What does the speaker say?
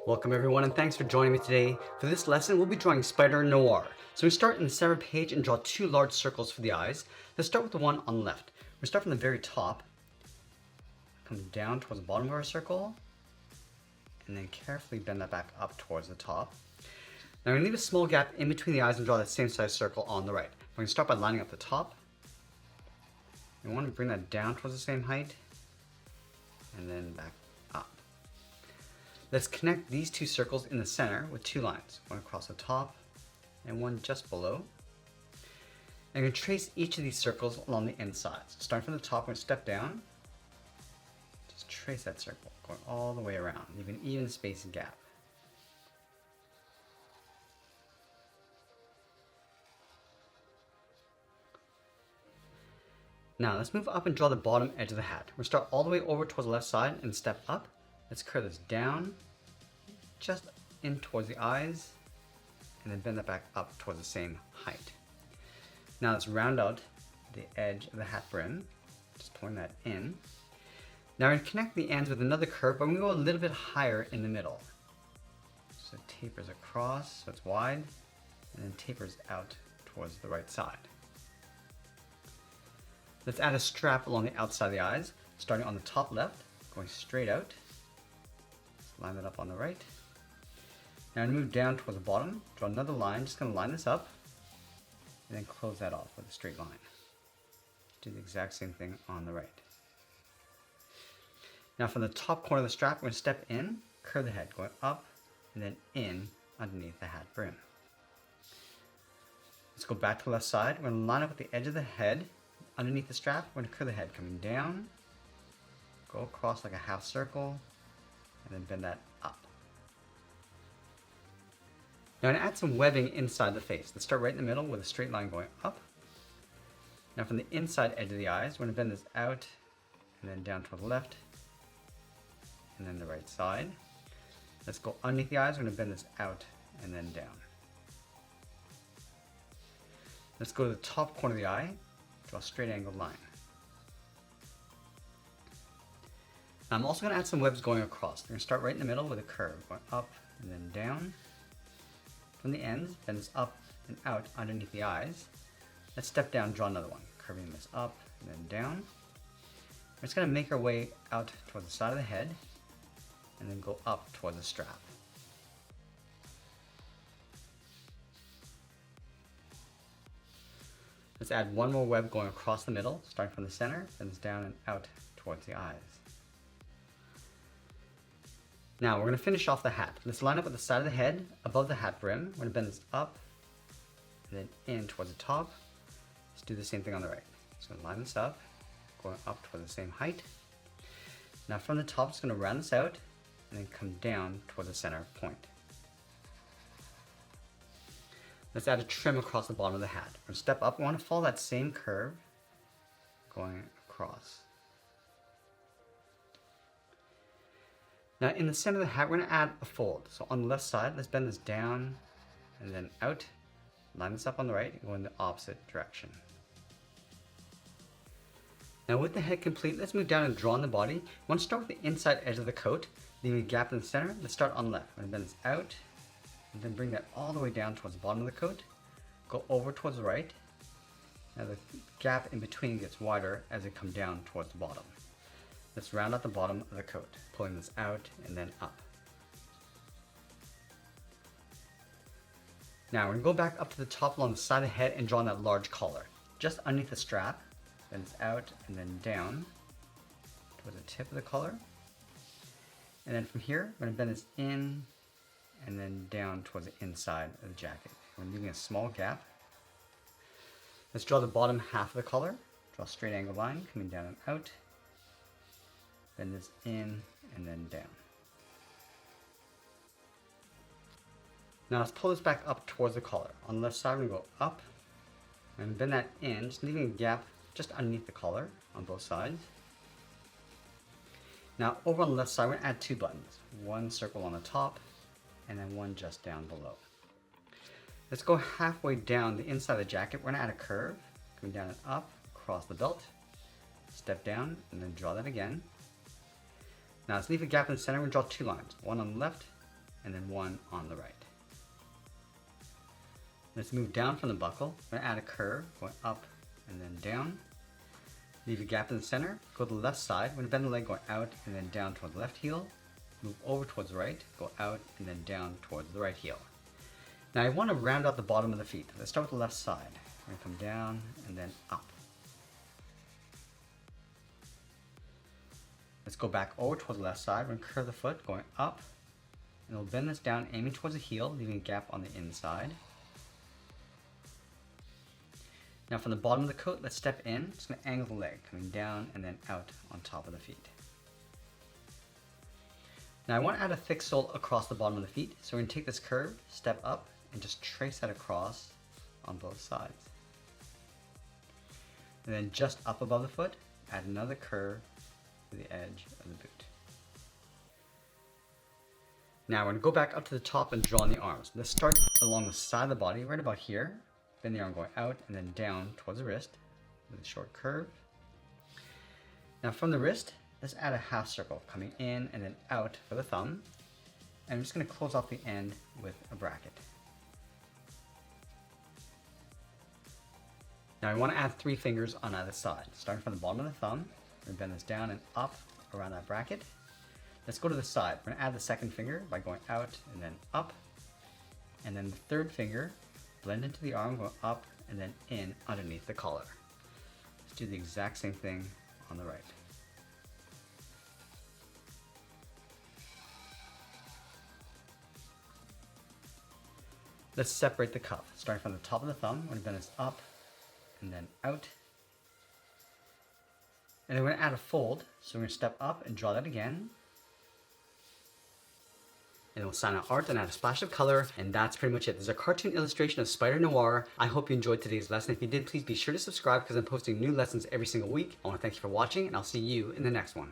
Welcome everyone and thanks for joining me today. For this lesson, we'll be drawing Spider Noir. So we start in the center page and draw two large circles for the eyes. Let's start with the one on the left. We start from the very top, come down towards the bottom of our circle, and then carefully bend that back up towards the top. Now we're going to leave a small gap in between the eyes and draw that same size circle on the right. We're going to start by lining up the top. We want to bring that down towards the same height, and then back up. Let's connect these two circles in the center with two lines, one across the top and one just below. And we're going to trace each of these circles along the inside. So starting from the top, we're going to step down, just trace that circle, going all the way around, leaving an even space and gap. Now let's move up and draw the bottom edge of the hat. We'll start all the way over towards the left side and step up. Let's curve this down, just in towards the eyes, and then bend that back up towards the same height. Now let's round out the edge of the hat brim, just pulling that in. Now we're going to connect the ends with another curve, but we're going to go a little bit higher in the middle. So it tapers across, so it's wide, and then tapers out towards the right side. Let's add a strap along the outside of the eyes, starting on the top left, going straight out. Let's line that up on the right. Now I'm going to move down towards the bottom, draw another line, just going to line this up, and then close that off with a straight line. Do the exact same thing on the right. Now from the top corner of the strap, we're going to step in, curve the head, going up, and then in underneath the hat brim. Let's go back to the left side. We're going to line up with the edge of the head, underneath the strap. We're going to curve the head coming down, go across like a half circle, and then bend that up. Now I'm going to add some webbing inside the face. Let's start right in the middle with a straight line going up. Now from the inside edge of the eyes, we're going to bend this out and then down toward the left, and then the right side. Let's go underneath the eyes. We're going to bend this out and then down. Let's go to the top corner of the eye. Draw a straight angled line. I'm also going to add some webs going across. We're going to start right in the middle with a curve, going up and then down. From the ends, bend this up and out underneath the eyes. Let's step down, draw another one, curving this up and then down. We're just going to make our way out towards the side of the head and then go up towards the strap. Let's add one more web going across the middle, starting from the center, then it's down and out towards the eyes. Now we're going to finish off the hat. Let's line up with the side of the head above the hat brim. We're going to bend this up and then in towards the top. Let's do the same thing on the right. So line this up, going up towards the same height. Now from the top, it's going to round this out and then come down towards the center point. Let's add a trim across the bottom of the hat. We're going to step up. We want to follow that same curve going across. Now in the center of the hat, we're going to add a fold. So on the left side, let's bend this down and then out. Line this up on the right and go in the opposite direction. Now with the head complete, let's move down and draw on the body. We want to start with the inside edge of the coat, leaving a gap in the center. Let's start on the left. We're going to bend this out, and then bring that all the way down towards the bottom of the coat. Go over towards the right. Now the gap in between gets wider as it comes down towards the bottom. Let's round out the bottom of the coat, pulling this out and then up. Now we're going to go back up to the top along the side of the head and draw on that large collar. Just underneath the strap, then it's out and then down towards the tip of the collar. And then from here, we're going to bend this in and then down towards the inside of the jacket. We're leaving a small gap. Let's draw the bottom half of the collar. Draw a straight angled line coming down and out. Bend this in and then down. Now let's pull this back up towards the collar. On the left side, we're going to go up and bend that in, just leaving a gap just underneath the collar on both sides. Now over on the left side, we're going to add two buttons. One circle on the top and then one just down below. Let's go halfway down the inside of the jacket. We're going to add a curve, coming down and up across the belt. Step down and then draw that again. Now let's leave a gap in the center. We're going to draw two lines, one on the left and then one on the right. Let's move down from the buckle. We're gonna add a curve going up and then down. Leave a gap in the center. Go to the left side. We're gonna bend the leg going out and then down towards the left heel. Move over towards the right, go out and then down towards the right heel. Now I want to round out the bottom of the feet. Let's start with the left side. We're gonna come down and then up. Let's go back over towards the left side. We're gonna curve the foot going up, and we'll bend this down, aiming towards the heel, leaving a gap on the inside. Now from the bottom of the coat, let's step in. Just gonna angle the leg, coming down and then out on top of the feet. Now I want to add a thick sole across the bottom of the feet, so we're going to take this curve, step up, and just trace that across on both sides. And then just up above the foot, add another curve to the edge of the boot. Now we're going to go back up to the top and draw on the arms. Let's start along the side of the body, right about here. Bend the arm going out and then down towards the wrist with a short curve. Now from the wrist, let's add a half circle coming in and then out for the thumb. And I'm just going to close off the end with a bracket. Now I want to add 3 fingers on either side. Starting from the bottom of the thumb, we're going to bend this down and up around that bracket. Let's go to the side. We're going to add the second finger by going out and then up. And then the third finger, blend into the arm, go up and then in underneath the collar. Let's do the exact same thing on the right. Let's separate the cuff. Starting from the top of the thumb, we're going to bend this up and then out. And then we're going to add a fold. So we're going to step up and draw that again. And then we'll sign out art and add a splash of color. And that's pretty much it. There's a cartoon illustration of Spider Noir. I hope you enjoyed today's lesson. If you did, please be sure to subscribe because I'm posting new lessons every single week. I want to thank you for watching and I'll see you in the next one.